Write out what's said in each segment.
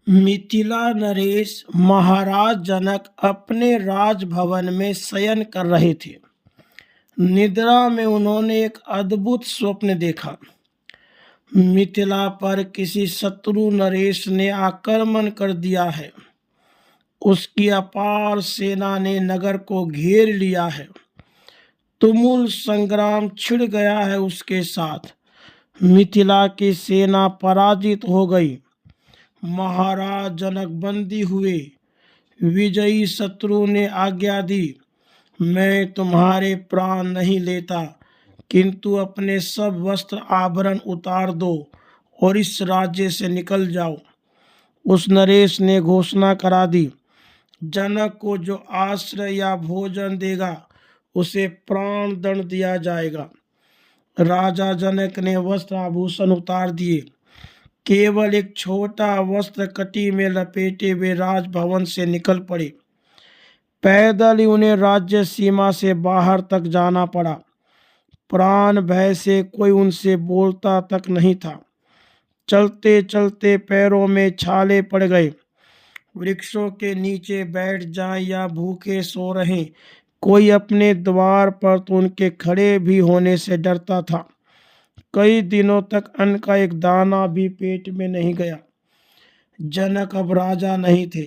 मिथिला नरेश महाराज जनक अपने राजभवन में शयन कर रहे थे। निद्रा में उन्होंने एक अद्भुत स्वप्न देखा। मिथिला पर किसी शत्रु नरेश ने आक्रमण कर दिया है। उसकी अपार सेना ने नगर को घेर लिया है। तुमुल संग्राम छिड़ गया है उसके साथ। मिथिला की सेना पराजित हो गई। महाराज जनक बंदी हुए। विजयी शत्रु ने आज्ञा दी, मैं तुम्हारे प्राण नहीं लेता, किंतु अपने सब वस्त्र आभरण उतार दो और इस राज्य से निकल जाओ। उस नरेश ने घोषणा करा दी, जनक को जो आश्रय या भोजन देगा उसे प्राण दंड दिया जाएगा। राजा जनक ने वस्त्र आभूषण उतार दिए। केवल एक छोटा वस्त्र कटी में लपेटे वे राजभवन से निकल पड़े। पैदल ही उन्हें राज्य सीमा से बाहर तक जाना पड़ा। प्राण भय से कोई उनसे बोलता तक नहीं था। चलते चलते पैरों में छाले पड़ गए। वृक्षों के नीचे बैठ जाएं या भूखे सो रहे, कोई अपने द्वार पर तो उनके खड़े भी होने से डरता था। कई दिनों तक अन्न का एक दाना भी पेट में नहीं गया। जनक अब राजा नहीं थे।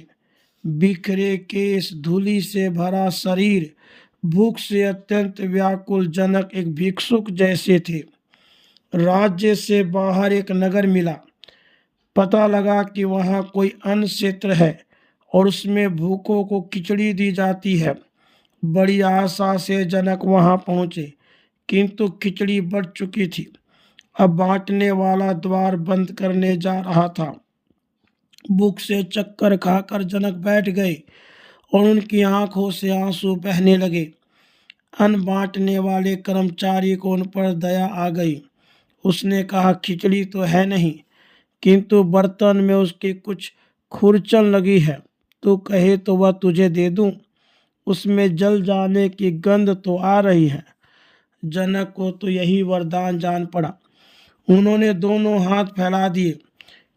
बिखरे केस, धूलि से भरा शरीर, भूख से अत्यंत व्याकुल जनक एक भिक्षुक जैसे थे। राज्य से बाहर एक नगर मिला। पता लगा कि वहाँ कोई अन्न क्षेत्र है और उसमें भूखों को खिचड़ी दी जाती है। बड़ी आशा से जनक वहाँ पहुँचे, किंतु खिचड़ी बढ़ चुकी थी। अब बांटने वाला द्वार बंद करने जा रहा था। भूख से चक्कर खाकर जनक बैठ गए और उनकी आंखों से आंसू बहने लगे। अन्न बांटने वाले कर्मचारी को उन पर दया आ गई। उसने कहा, खिचड़ी तो है नहीं, किंतु बर्तन में उसकी कुछ खुरचन लगी है, तू कहे तो वह तुझे दे दूं। उसमें जल जाने की गंध तो आ रही है। जनक को तो यही वरदान जान पड़ा। उन्होंने दोनों हाथ फैला दिए।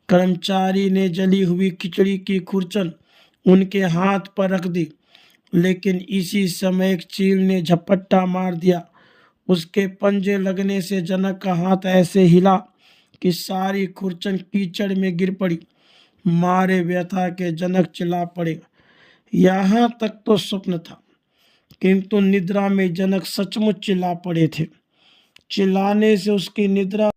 कर्मचारी ने जली हुई खिचड़ी की खुरचन उनके हाथ पर रख दी, लेकिन इसी समय एक चील ने झपट्टा मार दिया। उसके पंजे लगने से जनक का हाथ ऐसे हिला कि सारी खुरचन कीचड़ में गिर पड़ी। मारे व्यथा के जनक चिल्ला पड़े। यहाँ तक तो स्वप्न था, किंतु निद्रा में जनक सचमुच चिल्ला पड़े थे। चिल्लाने से उसकी निद्रा